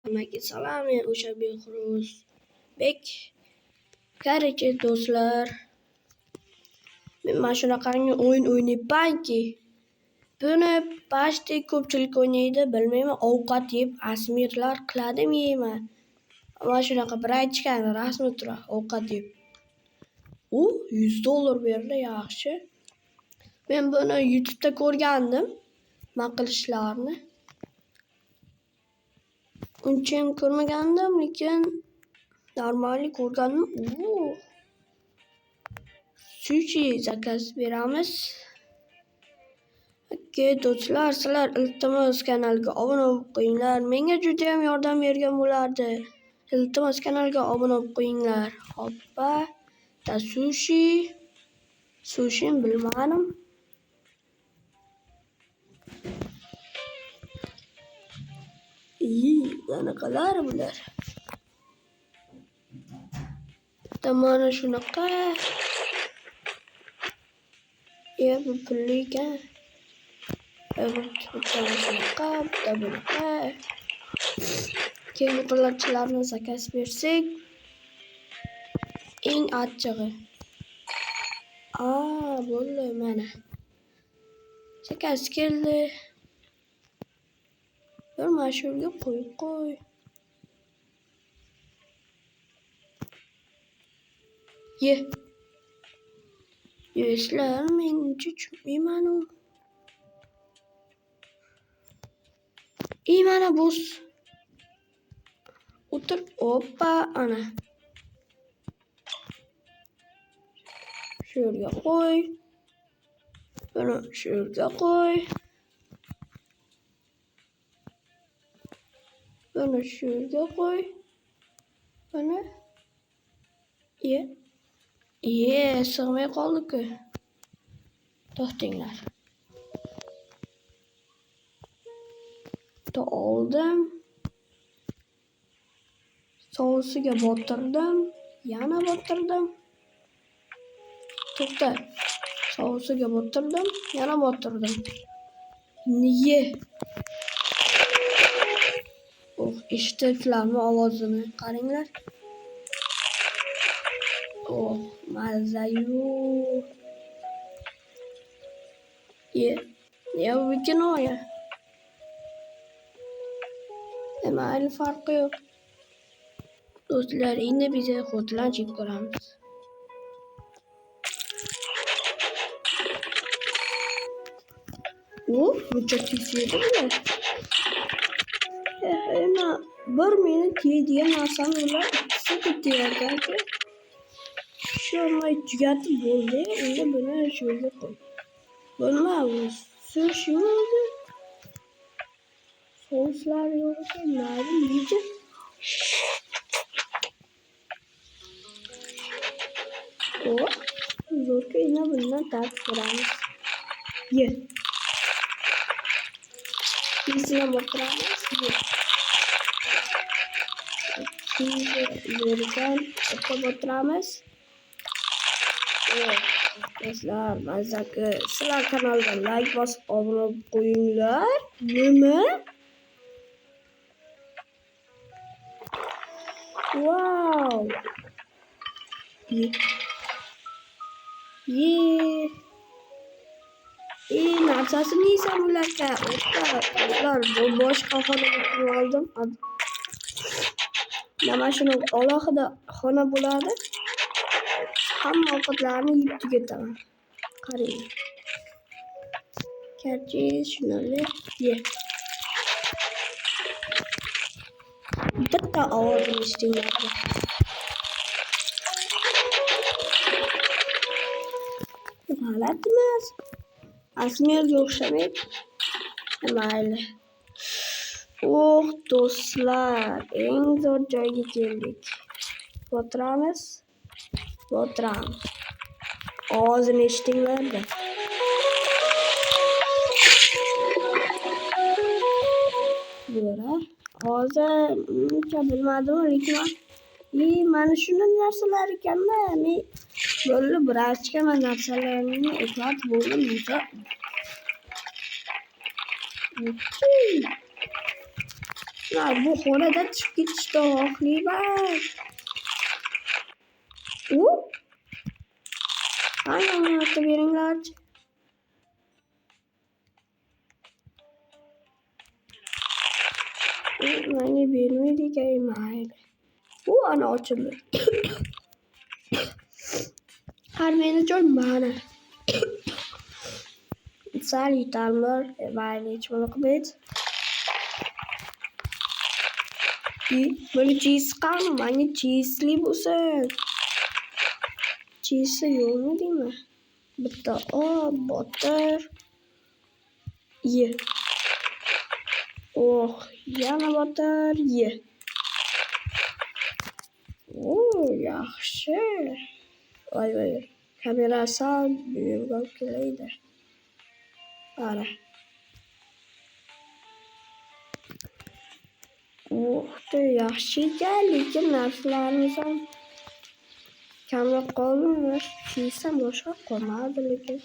Nimaga salom, men o'sha Behruzbek. Qarachi do'stlar, men mana shunaqangi o'yin o'ynayapmanki, buni почти ko'pchilik o'ynaydi, bilmayman, ovqat yeb asmirlar qiladimi yeyman. Mana shunaqa bir aytishgan rasmi turadi, ovqat yeb. U $100 berdi, yaxshi. Men buni YouTube'da ko'rgandim, nima qilishlarini. Uncha ham ko'rmagandim, lekin normalni ko'rgandim. Sushi zakaz beramiz. Okay, do'stlar, sizlar iltimos kanalga obuna bo'lib qo'yinglar. Menga juda ham yordam bergan bo'lardi. Iltimos kanalga obuna bo'lib qo'yinglar. Hoppa. Da sushi. Sushi bilmadim. Qanaqalar bular? Mana shunaqa. Bu pulli ekan. Shunaqa, bunaqa. Keyin qo'llarchilarni zakaz bersak. Eng achchig'i. Bo'ldi mana. Zakaz keldi. Bir mashhurga qo'y. Yeslar, men tushunmayman u. Mana bus. O'tir, hoppa, ana. Shu yerga qo'y. Buni shu yerga qo'y. Buni shu yerga qo'y. Buni sig'may qoldi-ku. To'xtinglar. Oldim. Sosiga botirdim. Yana botirdim. To'xta. Sosiga botirdim. Yana botirdim. Niye? Eshitibsizlarmi ovozini? Qaranglar. Mazayu. Bu kinoya. Mayli, farqi yo'q. Do'stlar, endi biz xo'tlanchib ko'ramiz. Buncha kesiydi-ku. Bir minut yeydigan narsani ular ikkisi ketaverdi. Sho'rmay tugatib bo'ldi. Endi buni shu yerga qo'y. Bo'lmadi. Sushi bo'ldi. Souslar yo'q ekan, mayli yeydi. Zo'rga yana bundan tatib ko'ramiz. Bizga botiramiz. Zo'rgan botiramiz. Do'stlar, mazaki, sizlar kanalga like bosib obuna bo'lib qo'yinglar. Nima? Wow! Narsasini yeysan ularga. Do'stlar, bu boshqa xonaga kirib oldim. Mana shuni alohida xona bo'ladi. Hamma ovqatlarni yeb tugataman. Qarang. Karchi shunali bitta ovozini eshitinglar. G'alati emas. Asmerga o'xshamaydi. Mayli. Do'stlar, eng zo'r joyga keldik. Botiramiz. Ovozini eshitinglar-da. Hozir uncha bilmadim, lekin mana shuni narsalar ekan-da. Men bo'ldi birachka narsalarni e'tibor bo'ldim. Bu xonada chiqib ketishni xohlayman. Qani omonatni beringlarchi. Menga bermaydi ekan, mayli. Ana ochildi. Harmeni joy mana. Sal yutamlar, mayli, hech nima qilmaydi. Böyle cheese qani? Menga cheeseli bo'lsin. Cheese yo'qmi deymi? Bitta butter. Ye. Yana butter, ye. Yaxshi. Voy. Kamera sal buyurib kelaydi. Ana. Yaxshi ekan, lekin narsalarimiz ham kamroq qoldimi? Cheesam boshqa qolmadi lekin.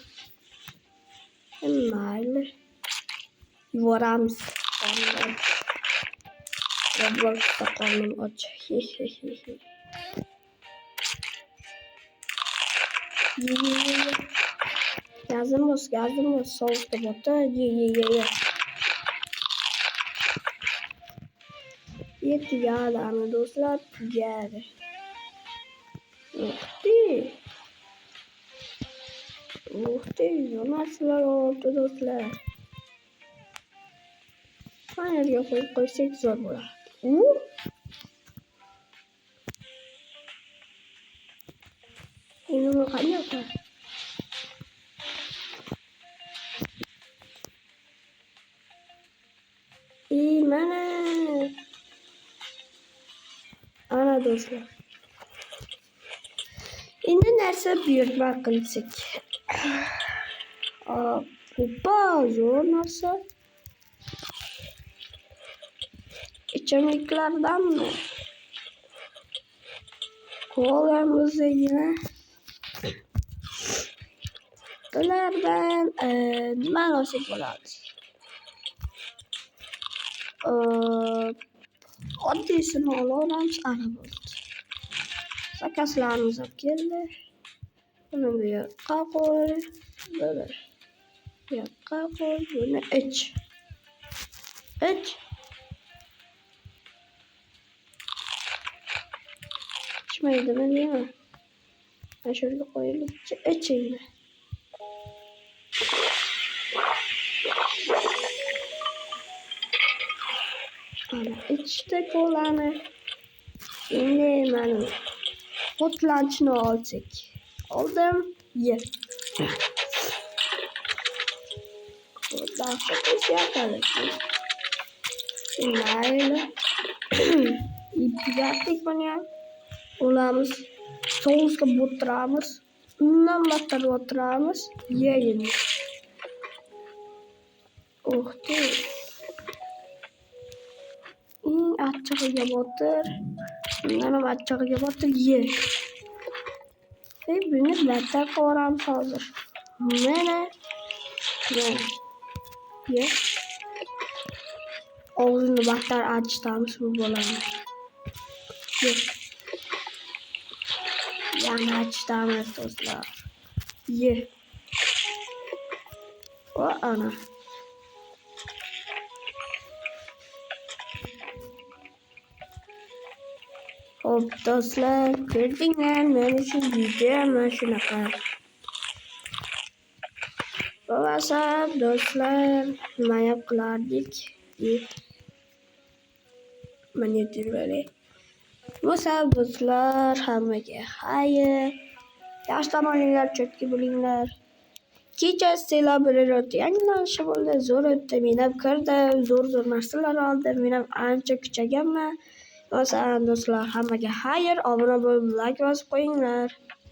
Mayli. Yuboramiz. Robloxda qornim och. Gazimiz, sovuqda botdi. Ye. Tugadi do'stlar, tugadi. Narsalar oldi do'stlar. Mana yerga qo'yib qo'ysak zo'r bo'ladi. Nima qanaqa? Mana. Ana do'stlar. Endi narsa buyurtma qilsak. Zo'r narsa. İçemeklerdenmi? Kolamızda Bulardan nima olsak bo'ladi? Oddiysini olaveramiz, ana bo'ldi. Zakazlarimiz olib keldi. Buni bu yoqqa qo'y, buni bu yoqqa qo'y, buni ich. İçmeydimi deymi? Mana shu yerga qo'yaylik, ichingni. Ana ichdi kolani. Endi mana hot lunchni olsak. Oldim, ye. Daha çok yapalım. Mayli. Yaptık bunu ya. Olamiz. Sousga botiramiz. Undan battar botiramiz. Yeymiz. Achchig'iga botir. Undan ham achchig'iga botir, ye. Buni battar qilamiz hozir. Mana. Ye. Og'zini battar achitamiz bu bolani. Ye. Yana achitamiz do'stlar. Ye. Ana. Hop do'stlar, ko'rdinglar, men uchun video mana shunaqa. Bo'lmasa do'stlar, nima qilardik? Mana yuribdi. Bo'lsa do'stlar, hammaga xayr. Yaxshi tomoninglar chetga bo'linglar. Kecha Stella Brerot yangilanishi bo'ldi, zo'r o'tdi. Men ham kirdim, zo'r narsalar oldim. Men ham ancha kuchaganman. Bo'lsa do'stlar, hammaga xayr. Obuna bo'lib, like bosib qo'yinglar.